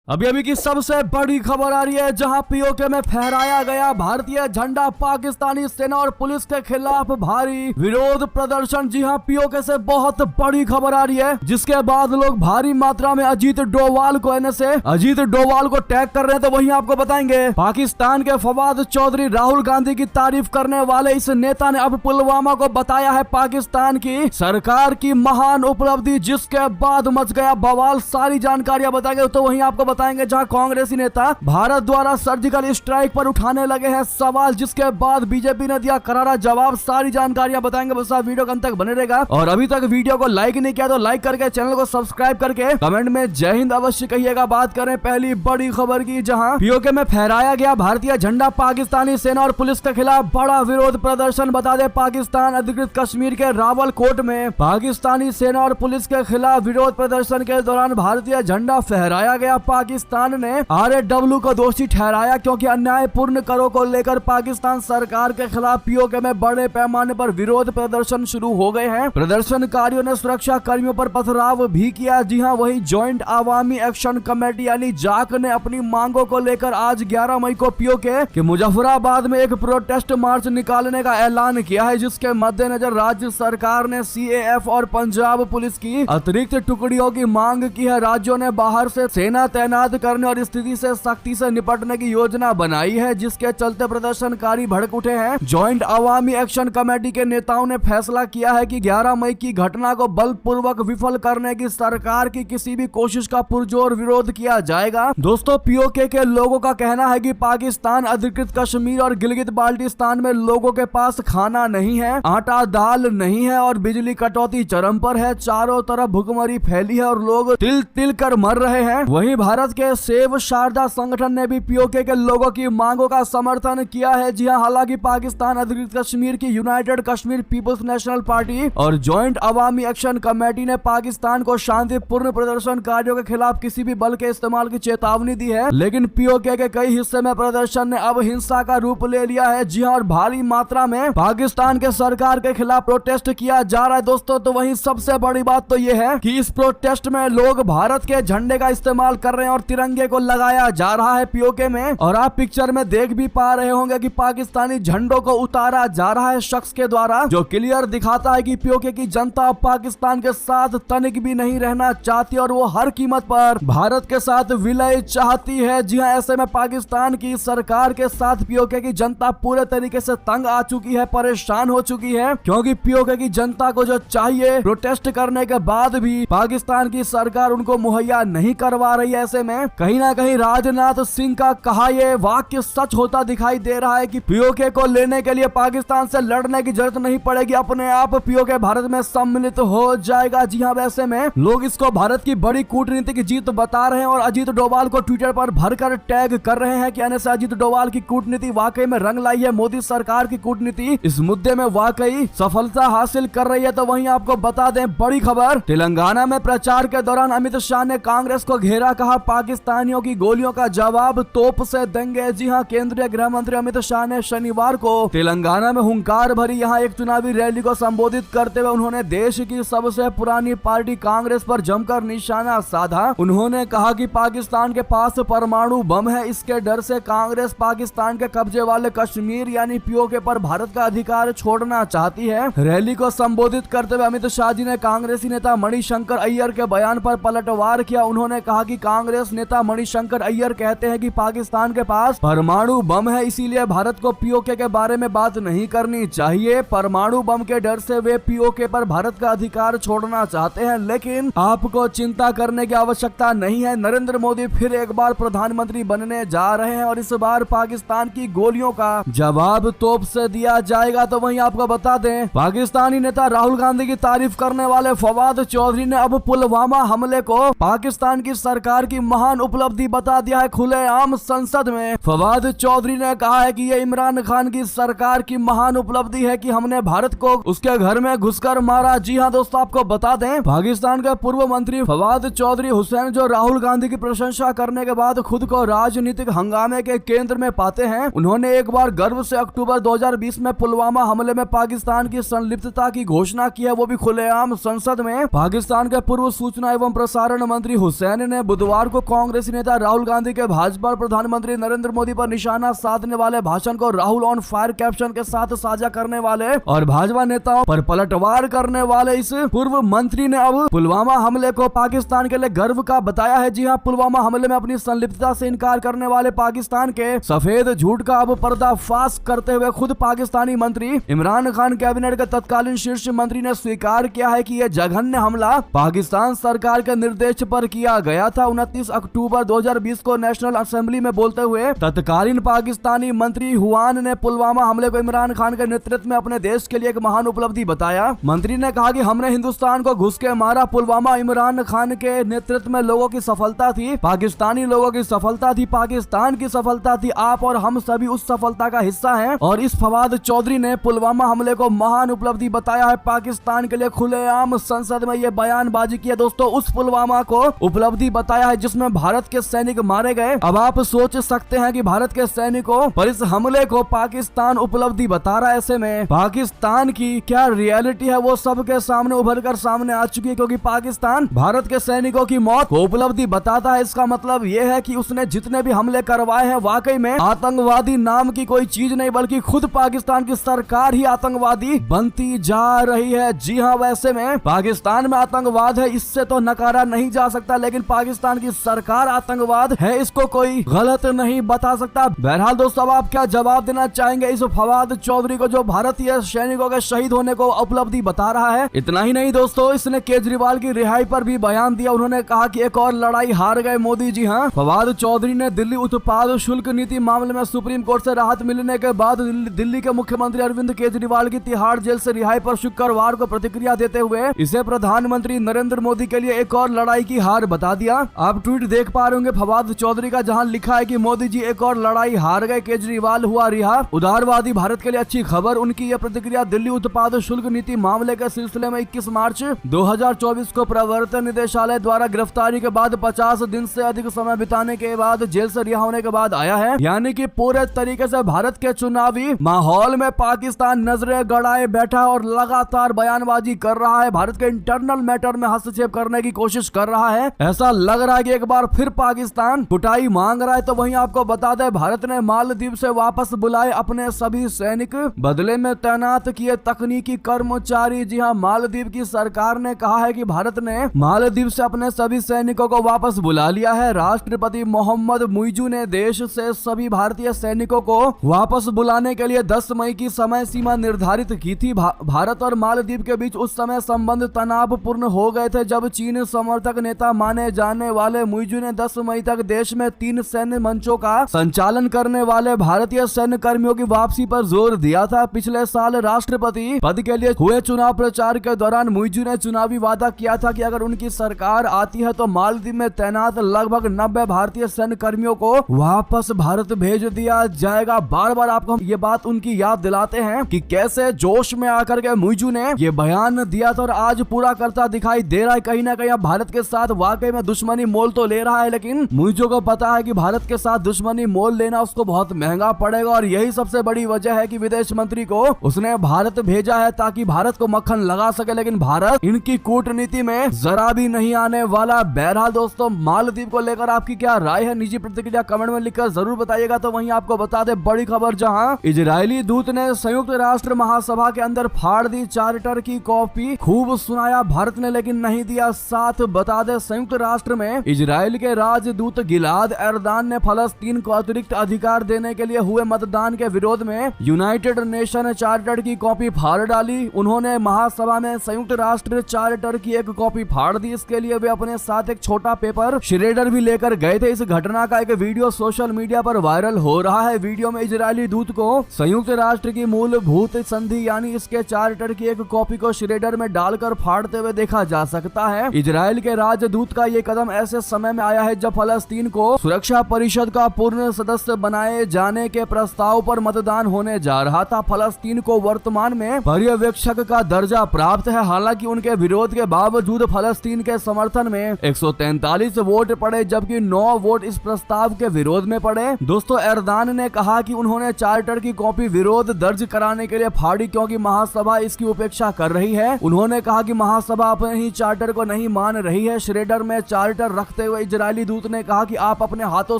अभी की सबसे बड़ी खबर आ रही है, जहां पीओके में फहराया गया भारतीय झंडा पाकिस्तानी सेना और पुलिस के खिलाफ भारी विरोध प्रदर्शन। जी हां, पीओके से बहुत बड़ी खबर आ रही है, जिसके बाद लोग भारी मात्रा में अजीत डोवाल को अजीत डोवाल को टैग कर रहे हैं। तो वहीं आपको बताएंगे, पाकिस्तान के फवाद चौधरी राहुल गांधी की तारीफ करने वाले इस नेता ने अब पुलवामा को बताया है पाकिस्तान की सरकार की महान उपलब्धि, जिसके बाद मच गया बवाल। सारी जानकारियां बताएंगे। तो वहीं आपको बताएंगे, जहां कांग्रेसी नेता भारत द्वारा सर्जिकल स्ट्राइक पर उठाने लगे हैं सवाल, जिसके बाद बीजेपी ने दिया करारा जवाब। सारी जानकारियां बताएंगे, बस आप वीडियो के अंत तक बने रहेगा। और अभी तक वीडियो को लाइक नहीं किया तो लाइक करके चैनल को सब्सक्राइब करके कमेंट में जय हिंद अवश्य कहिएगा। बात करें पहली बड़ी खबर की, जहां पीओके में फहराया गया भारतीय झंडा पाकिस्तानी सेना और पुलिस के खिलाफ बड़ा विरोध प्रदर्शन। बता दें, पाकिस्तान अधिकृत कश्मीर के रावलकोट में पाकिस्तानी सेना और पुलिस के खिलाफ विरोध प्रदर्शन के दौरान भारतीय झंडा फहराया गया। पाकिस्तान ने RAW को दोषी ठहराया, क्योंकि अन्यायपूर्ण करों को लेकर पाकिस्तान सरकार के खिलाफ पीओके में बड़े पैमाने पर विरोध प्रदर्शन शुरू हो गए हैं। प्रदर्शनकारियों ने सुरक्षा कर्मियों पर पथराव भी किया। जी हां, वही ज्वाइंट आवामी एक्शन कमेटी यानी जाक ने अपनी मांगों को लेकर आज 11 मई को पीओके के मुजफ्फराबाद में एक प्रोटेस्ट मार्च निकालने का ऐलान किया है, जिसके मद्देनजर राज्य सरकार ने CAF और पंजाब पुलिस की अतिरिक्त टुकड़ियों की मांग की है। राज्यों ने बाहर से सेना तैनात करने और स्थिति से सख्ती से निपटने की योजना बनाई है, जिसके चलते प्रदर्शनकारी भड़क उठे हैं। ज्वाइंट आवामी एक्शन कमेटी के नेताओं ने फैसला किया है कि 11 मई की घटना को बलपूर्वक विफल करने की सरकार की किसी भी कोशिश का पुरजोर विरोध किया जाएगा। दोस्तों, पीओके के लोगों का कहना है कि पाकिस्तान अधिकृत कश्मीर और गिलगित बाल्टिस्तान में लोगों के पास खाना नहीं है, आटा दाल नहीं है और बिजली कटौती चरम पर है। चारों तरफ भुखमरी फैली है और लोग तिल तिल कर मर रहे हैं। वहीं भारत के सेव शारदा संगठन ने भी पीओके के लोगों की मांगों का समर्थन किया है। जी हां, हालांकि पाकिस्तान अधिकृत कश्मीर की United Kashmir People's National Party और ज्वाइंट अवामी एक्शन कमेटी ने पाकिस्तान को शांतिपूर्ण प्रदर्शनकारियों के खिलाफ किसी भी बल के इस्तेमाल की चेतावनी दी है, लेकिन पीओके के कई हिस्से में प्रदर्शन ने अब हिंसा का रूप ले लिया है। जी हां, और भारी मात्रा में पाकिस्तान के सरकार के खिलाफ प्रोटेस्ट किया जा रहा है। दोस्तों, तो वहीं सबसे बड़ी बात तो यह है कि इस प्रोटेस्ट में लोग भारत के झंडे का इस्तेमाल कर रहे हैं और तिरंगे को लगाया जा रहा है पीओके में। और आप पिक्चर में देख भी पा रहे होंगे कि पाकिस्तानी झंडों को उतारा जा रहा है शख्स के द्वारा, जो क्लियर दिखाता है कि पीओके की जनता पाकिस्तान के साथ तनिक भी नहीं रहना चाहती और वो हर कीमत पर भारत के साथ विलय चाहती है। जी हां, ऐसे में पाकिस्तान की सरकार के साथ पीओके की जनता पूरे तरीके से तंग आ चुकी है, परेशान हो चुकी है, क्योंकि पीओके की जनता को जो चाहिए प्रोटेस्ट करने के बाद भी पाकिस्तान की सरकार उनको मुहैया नहीं करवा रही है। ऐसे में कहीं ना कहीं राजनाथ सिंह का कहा यह वाक्य सच होता दिखाई दे रहा है कि पीओके को लेने के लिए पाकिस्तान से लड़ने की जरूरत नहीं पड़ेगी, अपने आप पीओके भारत में सम्मिलित हो जाएगा। जी हां, वैसे में लोग इसको भारत की बड़ी कूटनीतिक जीत बता रहे हैं और अजीत डोभाल को ट्विटर पर भरकर टैग कर रहे हैं कि आने से अजीत डोभाल की कूटनीति वाकई में रंग लाई है। मोदी सरकार की कूटनीति इस मुद्दे में वाकई सफलता हासिल कर रही है। तो वहीं आपको बता दें, बड़ी खबर, तेलंगाना में प्रचार के दौरान अमित शाह ने कांग्रेस को घेरा, कहा पाकिस्तानियों की गोलियों का जवाब तोप से देंगे। जी हां, केंद्रीय गृह मंत्री अमित शाह ने शनिवार को तेलंगाना में हुंकार भरी यहां एक चुनावी रैली को संबोधित करते हुए उन्होंने देश की सबसे पुरानी पार्टी कांग्रेस पर जमकर निशाना साधा। उन्होंने कहा कि पाकिस्तान के पास परमाणु बम है, इसके डर से कांग्रेस पाकिस्तान के कब्जे वाले कश्मीर यानी पीओके पर भारत का अधिकार छोड़ना चाहती है। रैली को संबोधित करते हुए अमित शाह जी ने कांग्रेसी नेता मणिशंकर अय्यर के बयान पर पलटवार किया। उन्होंने कहा कि कांग्रेस नेता मणिशंकर अय्यर कहते हैं कि पाकिस्तान के पास परमाणु बम है, इसीलिए भारत को पीओके के बारे में बात नहीं करनी चाहिए। परमाणु बम के डर से वे पीओके पर भारत का अधिकार छोड़ना चाहते हैं, लेकिन आपको चिंता करने की आवश्यकता नहीं है। नरेंद्र मोदी फिर एक बार प्रधानमंत्री बनने जा रहे हैं और इस बार पाकिस्तान की गोलियों का जवाब तोप से दिया जाएगा। तो वहीं आपको बता दें, पाकिस्तानी नेता राहुल गांधी की तारीफ करने वाले फवाद चौधरी ने अब पुलवामा हमले को पाकिस्तान की सरकार की महान उपलब्धि बता दिया है खुलेआम संसद में। फवाद चौधरी ने कहा है कि ये इमरान खान की सरकार की महान उपलब्धि है कि हमने भारत को उसके घर में घुसकर मारा। जी हां दोस्तों, आपको बता दें, पाकिस्तान के पूर्व मंत्री फवाद चौधरी हुसैन, जो राहुल गांधी की प्रशंसा करने के बाद खुद को राजनीतिक हंगामे के केंद्र में पाते हैं, उन्होंने एक बार गर्व से अक्टूबर 2020 में पुलवामा हमले में पाकिस्तान की संलिप्तता की घोषणा की है, वो भी खुलेआम संसद में। पाकिस्तान के पूर्व सूचना एवं प्रसारण मंत्री हुसैन ने बुधवार को को कांग्रेसी नेता राहुल गांधी के भाजपा प्रधानमंत्री नरेंद्र मोदी पर निशाना साधने वाले भाषण को राहुल ऑन फायर कैप्शन के साथ साझा करने वाले और भाजपा नेताओं पर पलटवार करने वाले इस पूर्व मंत्री ने अब पुलवामा हमले को पाकिस्तान के लिए गर्व का बताया है। जी हां, पुलवामा हमले में अपनी संलिप्तता से इनकार करने वाले पाकिस्तान के सफेद झूठ का अब पर्दाफाश करते हुए खुद पाकिस्तानी मंत्री इमरान खान कैबिनेट के तत्कालीन शीर्ष मंत्री ने स्वीकार किया है कि यह जघन्य हमला पाकिस्तान सरकार के निर्देश पर किया गया था। 29 अक्टूबर 2020 को नेशनल असेंबली में बोलते हुए तत्कालीन पाकिस्तानी मंत्री हुआन ने पुलवामा हमले को इमरान खान के नेतृत्व में अपने देश के लिए एक महान उपलब्धि बताया। मंत्री ने कहा कि हमने हिंदुस्तान को घुस के मारा, पुलवामा इमरान खान के नेतृत्व में लोगों की सफलता थी, पाकिस्तानी लोगों की सफलता थी, पाकिस्तान की सफलता थी। आप और हम सभी उस सफलता का हिस्सा हैं। और इस फवाद चौधरी ने पुलवामा हमले को महान उपलब्धि बताया है। पाकिस्तान के लिए खुलेआम संसद में ये बयानबाजी की है दोस्तों। उस पुलवामा को उपलब्धि बताया है जिसमें भारत के सैनिक मारे गए। अब आप सोच सकते हैं कि भारत के सैनिकों पर इस हमले को पाकिस्तान उपलब्धि बता रहा है। ऐसे में पाकिस्तान की क्या रियलिटी है वो सबके सामने उभर कर सामने आ चुकी है, क्योंकि पाकिस्तान भारत के सैनिकों की मौत को उपलब्धि बताता है। इसका मतलब ये है कि उसने जितने भी हमले करवाए हैं वाकई में आतंकवादी नाम की कोई चीज नहीं, बल्कि खुद पाकिस्तान की सरकार ही आतंकवादी बनती जा रही है। जी हाँ, वैसे में पाकिस्तान में आतंकवाद है, इससे तो नकारा नहीं जा सकता, लेकिन पाकिस्तान की सरकार आतंकवाद है इसको कोई गलत नहीं बता सकता। बहरहाल दोस्तों, अब आप क्या जवाब देना चाहेंगे इस फवाद चौधरी को जो भारतीय सैनिकों के शहीद होने को उपलब्धि बता रहा है? इतना ही नहीं दोस्तों, इसने केजरीवाल की रिहाई पर भी बयान दिया। उन्होंने कहा कि एक और लड़ाई हार गए मोदी। जी हाँ, फवाद चौधरी ने दिल्ली उत्पाद शुल्क नीति मामले में सुप्रीम कोर्ट से राहत मिलने के बाद दिल्ली के मुख्यमंत्री अरविंद केजरीवाल की तिहाड़ जेल से रिहाई पर शुक्रवार को प्रतिक्रिया देते हुए इसे प्रधानमंत्री नरेंद्र मोदी के लिए एक और लड़ाई की हार बता दिया। आप ट्वीट देख पा रहे होंगे फवाद चौधरी का, जहां लिखा है कि मोदी जी एक और लड़ाई हार गए, केजरीवाल हुआ रिहा। उदारवादी भारत के लिए अच्छी खबर। उनकी यह प्रतिक्रिया दिल्ली उत्पाद शुल्क नीति मामले के सिलसिले में 21 मार्च 2024 को प्रवर्तन निदेशालय द्वारा गिरफ्तारी के बाद 50 दिन से अधिक समय बिताने के बाद जेल से रिहा होने के बाद आया है। यानी कि पूरे तरीके से भारत के चुनावी माहौल में पाकिस्तान नजरें गड़ाए बैठा और लगातार बयानबाजी कर रहा है, भारत के इंटरनल मैटर में हस्तक्षेप करने की कोशिश कर रहा है। ऐसा लग रहा है कि एक बार फिर पाकिस्तान कुटाई मांग रहा है। तो वहीं आपको बता दें, भारत ने मालदीव से वापस बुलाए अपने सभी सैनिक, बदले में तैनात किए तकनीकी कर्मचारी। जी हां, मालदीव की सरकार ने कहा है कि भारत ने मालदीव से अपने सभी सैनिकों को वापस बुला लिया है। राष्ट्रपति मोहम्मद मुइजू ने देश से सभी भारतीय सैनिकों को वापस बुलाने के लिए 10 मई की समय सीमा निर्धारित की थी। भारत और मालदीव के बीच उस समय संबंध तनावपूर्ण हो गए थे जब चीन समर्थक नेता माने जाने वाले मुइजू ने 10 मई तक देश में 3 सैन्य मंचों का संचालन करने वाले भारतीय सैन्य कर्मियों की वापसी पर जोर दिया था। पिछले साल राष्ट्रपति पद के लिए हुए चुनाव प्रचार के दौरान मुइजू ने चुनावी वादा किया था कि अगर उनकी सरकार आती है तो मालदीव में तैनात लगभग 90 भारतीय सैन्य कर्मियों को वापस भारत भेज दिया जाएगा। बार बार आपको हम ये बात उनकी याद दिलाते हैं कि कैसे जोश में आकर के मुइजू ने ये बयान दिया था और आज पूरा करता दिखाई दे रहा है। कहीं ना कहीं भारत के साथ वाकई में दुश्मनी मोल तो ले रहा है, लेकिन मुइजू को पता है कि भारत के साथ दुश्मनी मोल लेना उसको बहुत महंगा पड़ेगा। और यही सबसे बड़ी वजह है कि विदेश मंत्री को उसने भारत भेजा है ताकि भारत को मक्खन लगा सके, लेकिन भारत इनकी कूटनीति में जरा भी नहीं आने वाला। बहरहाल दोस्तों, मालदीव को लेकर आपकी क्या राय है? निजी प्रतिक्रिया कमेंट में लिखकर जरूर बताइएगा। तो वहीं आपको बता दे बड़ी खबर, जहां इजरायली दूत ने संयुक्त राष्ट्र महासभा के अंदर फाड़ दी चार्टर की कॉपी। खूब सुनाया भारत ने, लेकिन नहीं दिया साथ। बता दे, संयुक्त राष्ट्र में इजराइल के राजदूत गिलाद एर्दान ने फलस्तीन को अतिरिक्त अधिकार देने के लिए हुए मतदान के विरोध में यूनाइटेड नेशन चार्टर की कॉपी फाड़ डाली। उन्होंने महासभा में संयुक्त राष्ट्र चार्टर की एक कॉपी फाड़ दी। इसके लिए वे अपने साथ एक छोटा पेपर श्रेडर भी लेकर गए थे। इस घटना का एक वीडियो सोशल मीडिया पर वायरल हो रहा है। वीडियो में इजरायली दूत को संयुक्त राष्ट्र की मूलभूत संधि यानी इसके चार्टर की एक कॉपी को श्रेडर में डालकर फाड़ते हुए देखा जा सकता है। इजराइल के राजदूत का ये कदम ऐसे समय में आया है जब फलस्तीन को सुरक्षा परिषद का पूर्ण सदस्य बनाए जाने के प्रस्ताव पर मतदान होने जा रहा था। फलस्तीन को वर्तमान में पर्यवेक्षक का दर्जा प्राप्त है। हालांकि उनके विरोध के बावजूद फलस्तीन के समर्थन में 143 वोट पड़े, जबकि 9 वोट इस प्रस्ताव के विरोध में पड़े। दोस्तों, एर्दान ने कहा कि उन्होंने चार्टर की कॉपी विरोध दर्ज कराने के लिए फाड़ी क्योंकि महासभा इसकी उपेक्षा कर रही है। उन्होंने कहा कि महासभा अपने ही चार्टर को नहीं मान रही है। श्रेडर में चार्टर रखते करते हुए इजरायली दूत ने कहा कि आप अपने हाथों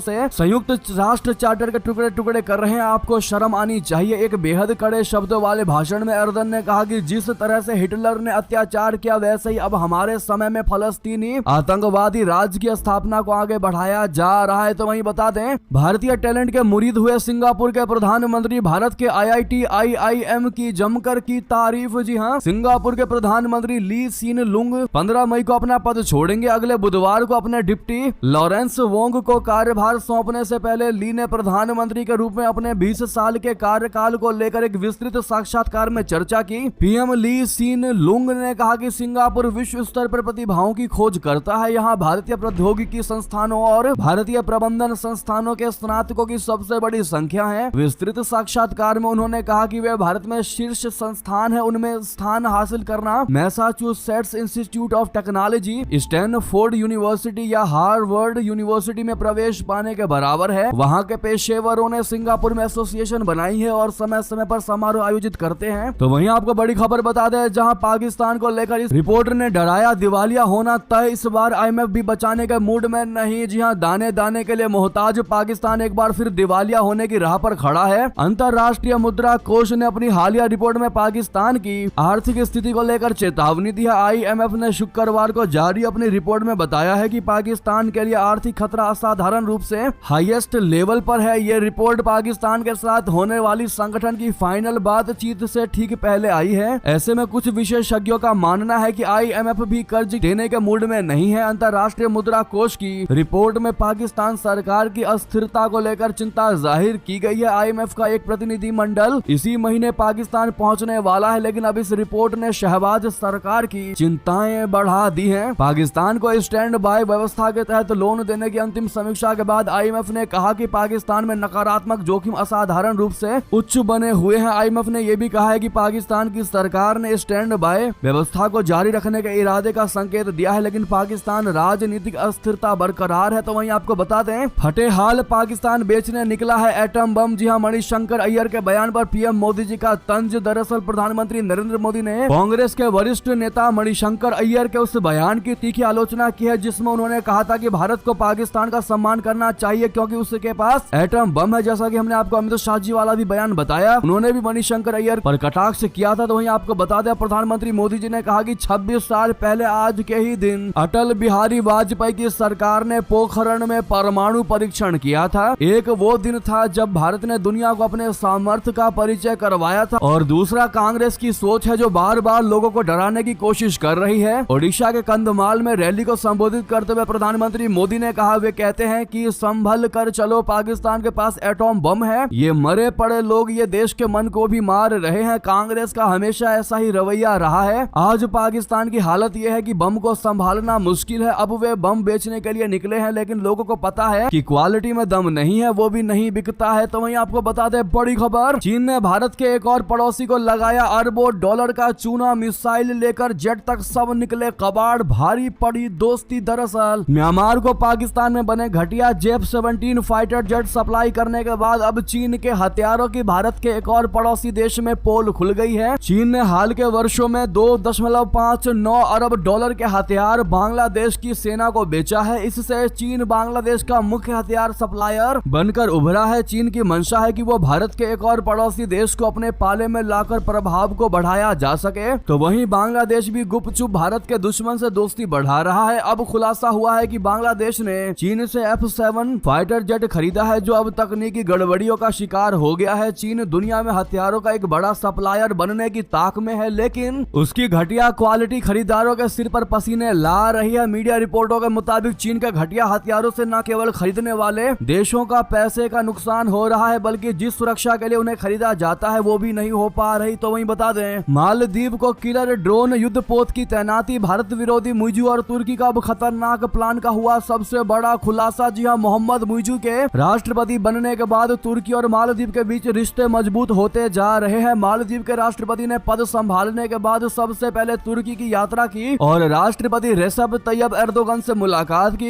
से संयुक्त राष्ट्र चार्टर के टुकड़े टुकड़े कर रहे हैं, आपको शर्म आनी चाहिए। एक बेहद कड़े शब्दों वाले भाषण में अर्दन ने कहा कि जिस तरह से हिटलर ने अत्याचार किया वैसे ही अब हमारे समय में फलस्तीनी आतंकवादी राज्य की स्थापना को आगे बढ़ाया जा रहा है। तो वहीं बता दें, भारतीय टैलेंट के मुरीद हुए सिंगापुर के प्रधानमंत्री भारत के IIT IIM की जमकर की तारीफ। जी हाँ, सिंगापुर के प्रधानमंत्री ली सीन लुंग 15 मई को अपना पद छोड़ेंगे। अगले बुधवार को अपने डिप्टी लॉरेंस वोंग को कार्यभार सौंपने से पहले ली ने प्रधानमंत्री के रूप में अपने 20 साल के कार्यकाल को लेकर एक विस्तृत साक्षात्कार में चर्चा की। पीएम ली सीन लुंग ने कहा कि सिंगापुर विश्व स्तर पर प्रतिभाओं की खोज करता है। यहाँ भारतीय प्रौद्योगिकी संस्थानों और भारतीय प्रबंधन संस्थानों के स्नातकों की सबसे बड़ी संख्या है। विस्तृत साक्षात्कार में उन्होंने कहा कि वे भारत में शीर्ष संस्थान है, उनमें स्थान हासिल करना Massachusetts institute of technology, Stanford university या हार्वर्ड यूनिवर्सिटी में प्रवेश पाने के बराबर है। वहाँ के पेशेवरों ने सिंगापुर में एसोसिएशन बनाई है और समय समय पर समारोह आयोजित करते हैं। तो वहीं आपको बड़ी खबर बता दें, जहां पाकिस्तान को लेकर इस रिपोर्टर ने डराया दिवालिया होना तय, इस बार IMF भी बचाने के मूड में नहीं। जी हां, दाने दाने के लिए मोहताज पाकिस्तान एक बार फिर दिवालिया होने की राह पर खड़ा है। अंतरराष्ट्रीय मुद्रा कोष ने अपनी हालिया रिपोर्ट में पाकिस्तान की आर्थिक स्थिति को लेकर चेतावनी दी है। IMF ने शुक्रवार को जारी अपनी रिपोर्ट में बताया है कि पाकिस्तान के लिए आर्थिक खतरा असाधारण रूप से हाईएस्ट लेवल पर है। ये रिपोर्ट पाकिस्तान के साथ होने वाली संगठन की फाइनल बातचीत से ठीक पहले आई है। ऐसे में कुछ विशेषज्ञों का मानना है कि IMF भी कर्ज देने के मूड में नहीं है। अंतरराष्ट्रीय मुद्रा कोष की रिपोर्ट में पाकिस्तान सरकार की अस्थिरता को लेकर चिंता जाहिर की गई है। IMF का एक प्रतिनिधि मंडल इसी महीने पाकिस्तान पहुंचने वाला है, लेकिन अब इस रिपोर्ट ने शहबाज सरकार की चिंताएं बढ़ा दी हैं। पाकिस्तान को स्टैंड बाय व्यवस्था के तहत लोन देने की अंतिम समीक्षा के बाद IMF ने कहा कि पाकिस्तान में नकारात्मक जोखिम असाधारण रूप से उच्च बने हुए हैं। IMF ने यह भी कहा है कि पाकिस्तान की सरकार ने स्टैंड बाय व्यवस्था को जारी रखने के इरादे का संकेत दिया है, लेकिन पाकिस्तान राजनीतिक अस्थिरता बरकरार है। तो वहीं आपको बता दें, फटे हाल पाकिस्तान बेचने निकला है एटम बम। जी हां, मणिशंकर अय्यर के बयान पर पीएम मोदी जी का तंज। दरअसल प्रधानमंत्री नरेंद्र मोदी ने कांग्रेस के वरिष्ठ नेता मणिशंकर अय्यर के उस बयान की तीखी आलोचना की है जिसमें उन्होंने कहा था कि भारत को पाकिस्तान का सम्मान करना चाहिए क्योंकि उसके पास एटम बम है। जैसा कि हमने आपको अमित शाह जी वाला भी बयान बताया, उन्होंने भी मणिशंकर अय्यर पर कटाक्ष किया था। तो वहीं आपको बता दें, प्रधानमंत्री मोदी जी ने कहा कि 26 साल पहले आज के ही दिन अटल बिहारी वाजपेयी की सरकार ने पोखरण में परमाणु परीक्षण किया था। एक वो दिन था जब भारत ने दुनिया को अपने सामर्थ्य का परिचय करवाया था, और दूसरा कांग्रेस की सोच है जो बार बार लोगों को डराने की कोशिश कर रही है। ओडिशा के कंधमाल में रैली को संबोधित करते हुए प्रधानमंत्री मोदी ने कहा, वे कहते हैं कि संभल कर चलो, पाकिस्तान के पास एटॉम बम है। ये मरे पड़े लोग ये देश के मन को भी मार रहे हैं। कांग्रेस का हमेशा ऐसा ही रवैया रहा है। आज पाकिस्तान की हालत यह है कि बम को संभालना मुश्किल है। अब वे बम बेचने के लिए निकले हैं, लेकिन लोगों को पता है कि क्वालिटी में दम नहीं है, वो भी नहीं बिकता है। तो वहीं आपको बता दें, बड़ी खबर, चीन ने भारत के एक और पड़ोसी को लगाया अरबों डॉलर का चूना। मिसाइल लेकर जेट तक सब निकले कबाड़, भारी पड़ी दोस्ती। दरअसल म्यांमार को पाकिस्तान में बने घटिया J-17 फाइटर जेट सप्लाई करने के बाद अब चीन के हथियारों की भारत के एक और पड़ोसी देश में पोल खुल गई है। चीन ने हाल के वर्षों में 2.59 अरब डॉलर के हथियार बांग्लादेश की सेना को बेचा है। इससे चीन बांग्लादेश का मुख्य हथियार सप्लायर बनकर उभरा है। चीन की मंशा है कि वो भारत के एक और पड़ोसी देश को अपने पाले में लाकर प्रभाव को बढ़ाया जा सके। तो वहीं बांग्लादेश भी गुपचुप भारत के दुश्मन से दोस्ती बढ़ा रहा है। अब खुलासा हुआ है कि बांग्लादेश ने चीन से F-7 फाइटर जेट खरीदा है, जो अब तकनीकी गड़बड़ियों का शिकार हो गया है। चीन दुनिया में हथियारों का एक बड़ा सप्लायर बनने की ताक में है, लेकिन उसकी घटिया क्वालिटी खरीदारों के सिर पर पसीने ला रही है। मीडिया रिपोर्टों के मुताबिक चीन के घटिया हथियारों से न केवल खरीदने वाले देशों का पैसे का नुकसान हो रहा है, बल्कि जिस सुरक्षा के लिए उन्हें खरीदा जाता है वो भी नहीं हो पा रही। तो वहीं बता दें, मालदीव को किलर ड्रोन युद्धपोत की तैनाती, भारत विरोधी मुइजू और तुर्की का अब खतरनाक प्लान का हुआ सबसे बड़ा खुलासा। जी हां, मोहम्मद मुइजू के राष्ट्रपति बनने के बाद तुर्की और मालदीव के बीच रिश्ते मजबूत होते जा रहे हैं। मालदीव के राष्ट्रपति ने पद संभालने के बाद सबसे पहले तुर्की की यात्रा की और राष्ट्रपति रेसेप तैयब एर्दोगन से मुलाकात की।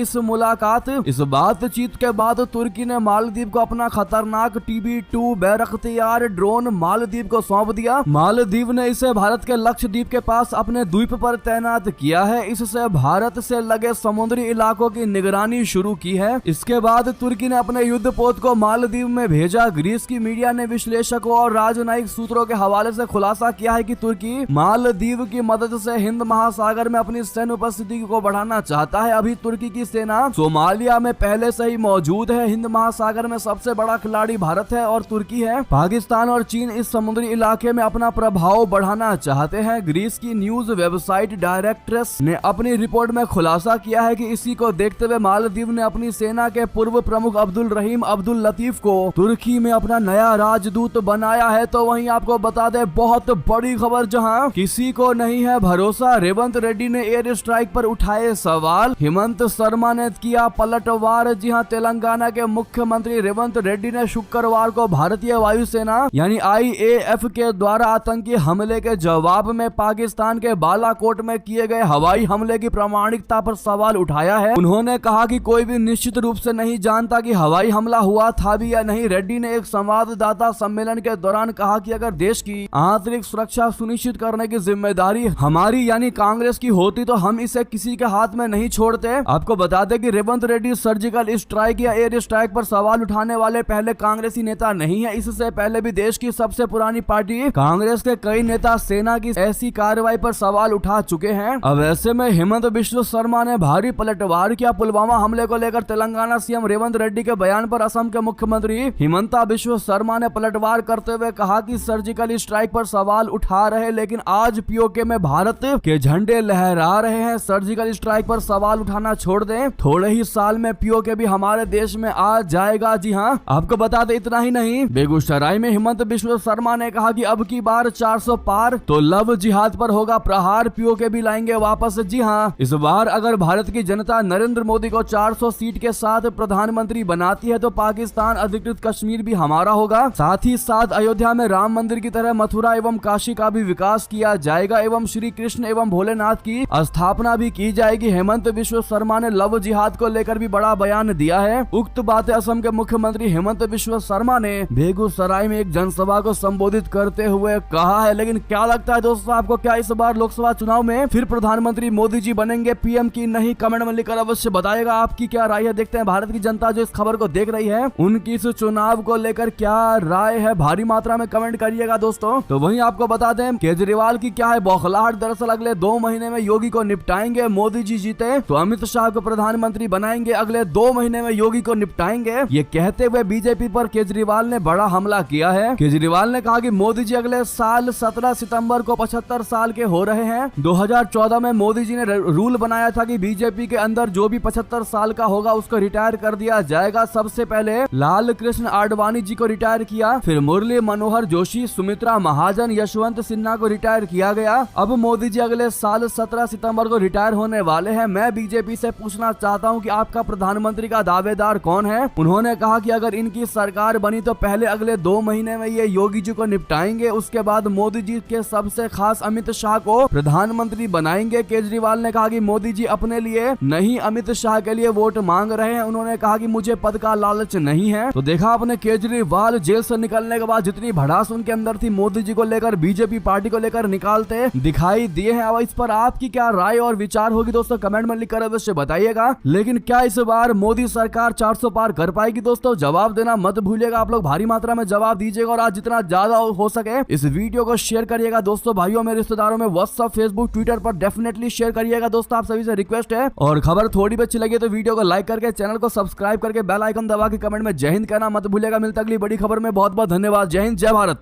इस बातचीत के बाद तुर्की ने मालदीव को अपना खतरनाक TB2 बैरख्तियार ड्रोन मालदीव को सौंप दिया। मालदीव ने इसे भारत के लक्षद्वीप के पास अपने द्वीप पर तैनात किया है। इससे भारत से लगे समुद्री समुद्री इलाकों की निगरानी शुरू की है। इसके बाद तुर्की ने अपने युद्धपोत को मालदीव में भेजा। ग्रीस की मीडिया ने विश्लेषकों और राजनयिक सूत्रों के हवाले से खुलासा किया है कि तुर्की मालदीव की मदद से हिंद महासागर में अपनी सैन्य उपस्थिति को बढ़ाना चाहता है। अभी तुर्की की सेना सोमालिया में पहले से ही मौजूद है। हिंद महासागर में सबसे बड़ा खिलाड़ी भारत है और तुर्की है। पाकिस्तान और चीन इस समुद्री इलाके में अपना प्रभाव बढ़ाना चाहते हैं। ग्रीस की न्यूज वेबसाइट डायरेक्ट्रेस ने अपनी रिपोर्ट में खुलासा किया है कि इसी को देखते हुए मालदीव ने अपनी सेना के पूर्व प्रमुख अब्दुल रहीम अब्दुल लतीफ को तुर्की में अपना नया राजदूत बनाया है। तो वहीं आपको बता दें बहुत बड़ी खबर, जहां किसी को नहीं है भरोसा, रेवंत रेड्डी ने एयर स्ट्राइक पर उठाए सवाल। हेमंत शर्मा ने किया पलटवार। जी हां, तेलंगाना के मुख्यमंत्री रेवंत रेड्डी ने शुक्रवार को भारतीय वायुसेना यानी IAF के द्वारा आतंकी हमले के जवाब में पाकिस्तान के बालाकोट में किए गए हवाई हमले की प्रामाणिकता पर सवाल उठाया है। उन्होंने कहा कि कोई भी निश्चित रूप से नहीं जानता कि हवाई हमला हुआ था भी या नहीं। रेड्डी ने एक संवाददाता सम्मेलन के दौरान कहा कि अगर देश की आंतरिक सुरक्षा सुनिश्चित करने की जिम्मेदारी हमारी यानी कांग्रेस की होती तो हम इसे किसी के हाथ में नहीं छोड़ते। आपको बता दें कि रेवंत रेड्डी सर्जिकल स्ट्राइक या एयर स्ट्राइक पर सवाल उठाने वाले पहले कांग्रेसी नेता नहीं है। इससे पहले भी देश की सबसे पुरानी पार्टी कांग्रेस के कई नेता सेना की ऐसी कार्रवाई पर सवाल उठा चुके हैं। अब ऐसे में हेमंत बिश्व शर्मा ने भारी पलटवार किया। पुलवामा हमले को लेकर तेलंगाना सीएम रेवंत रेड्डी के बयान पर असम के मुख्यमंत्री हिमंता बिश्व शर्मा ने पलटवार करते हुए कहा कि सर्जिकल स्ट्राइक पर सवाल उठा रहे लेकिन आज पीओके में भारत के झंडे लहरा रहे हैं। सर्जिकल स्ट्राइक पर सवाल उठाना छोड़ दें, थोड़े ही साल में पीओके भी हमारे देश में आ जाएगा। जी हाँ, आपको बता दें इतना ही नहीं, बेगूसराय में हेमंत बिश्व शर्मा ने कहा कि अब की बार 400 पार तो लव जिहाद पर होगा प्रहार, पीओके भी लाएंगे वापस। जी हाँ, इस बार अगर भारत की जनता नरेंद्र मोदी को 400 सीट के साथ प्रधानमंत्री बनाती है तो पाकिस्तान अधिकृत कश्मीर भी हमारा होगा। साथ ही साथ अयोध्या में राम मंदिर की तरह मथुरा एवं काशी का भी विकास किया जाएगा एवं श्री कृष्ण एवं भोलेनाथ की स्थापना भी की जाएगी। हेमंत बिश्व शर्मा ने लव जिहाद को लेकर भी बड़ा बयान दिया है। उक्त बातें असम के मुख्यमंत्री हेमंत बिश्व शर्मा ने बेगूसराय में एक जनसभा को संबोधित करते हुए कहा है। लेकिन क्या लगता है दोस्तों आपको, क्या इस बार लोकसभा चुनाव में फिर प्रधानमंत्री मोदी जी बनेंगे पीएम की नहीं? कमेंट में लिखकर अवश्य बताइएगा आपकी क्या राय है। देखते हैं भारत की जनता जो इस खबर को देख रही है उनकी इस चुनाव को लेकर क्या राय है, भारी मात्रा में कमेंट करिएगा दोस्तों। तो वहीं आपको बता दें केजरीवाल की क्या है बौखलाहट। दरअसल अगले 2 महीने में योगी को निपटाएंगे। मोदी जी जीते तो अमित शाह को प्रधानमंत्री बनाएंगे, अगले 2 महीने में योगी को निपटाएंगे। ये कहते हुए बीजेपी पर केजरीवाल ने बड़ा हमला किया है। केजरीवाल ने कहा कि मोदी जी अगले साल 17 सितंबर को 75 साल के हो रहे हैं। 2014 में मोदी जी ने रूल बनाया था कि बीजेपी के अंदर जो भी 75 साल का होगा उसको रिटायर कर दिया जाएगा। सबसे पहले लाल कृष्ण आडवाणी जी को रिटायर किया, फिर मुरली मनोहर जोशी, सुमित्रा महाजन, यशवंत सिन्हा को रिटायर किया गया। अब मोदी जी अगले साल 17 सितंबर को रिटायर होने वाले हैं। मैं बीजेपी से पूछना चाहता हूं कि आपका प्रधानमंत्री का दावेदार कौन है? उन्होंने कहा कि अगर इनकी सरकार बनी तो पहले अगले 2 महीने में ये योगी जी को निपटाएंगे, उसके बाद मोदी जी के सबसे खास अमित शाह को प्रधानमंत्री बनाएंगे। केजरीवाल ने कहा कि मोदी जी अपने लिए नहीं अमित शाह के लिए वोट मांग रहे हैं। उन्होंने कहा कि मुझे पद का लालच नहीं है। तो देखा आपने केजरीवाल जेल से निकलने के बाद जितनी भड़ास उनके अंदर थी मोदी जी को लेकर, बीजेपी पार्टी को लेकर निकालते दिखाई दिए हैं। अब इस पर आपकी क्या राय और विचार होगी दोस्तों, कमेंट में लिखकर अवश्य बताइएगा। लेकिन क्या इस बार मोदी सरकार 400 पार कर पाएगी दोस्तों? जवाब देना मत भूलिएगा। आप लोग भारी मात्रा में जवाब दीजिएगा और आज जितना ज्यादा हो सके इस वीडियो को शेयर करिएगा दोस्तों, भाइयों में, रिश्तेदारों में, व्हाट्सएप, फेसबुक, ट्विटर पर डेफिनेटली शेयर करिएगा दोस्तों। आप सभी से रिक्वेस्ट है। और खबर थोड़ी भी अच्छी लगी तो वीडियो को लाइक करके चैनल को सब्सक्राइब करके बेल आइकन दबा के कमेंट में जय हिंद कहना मत भूलिएगा। मिलता अगली बड़ी खबर में। बहुत बहुत धन्यवाद। जय हिंद, जय भारत।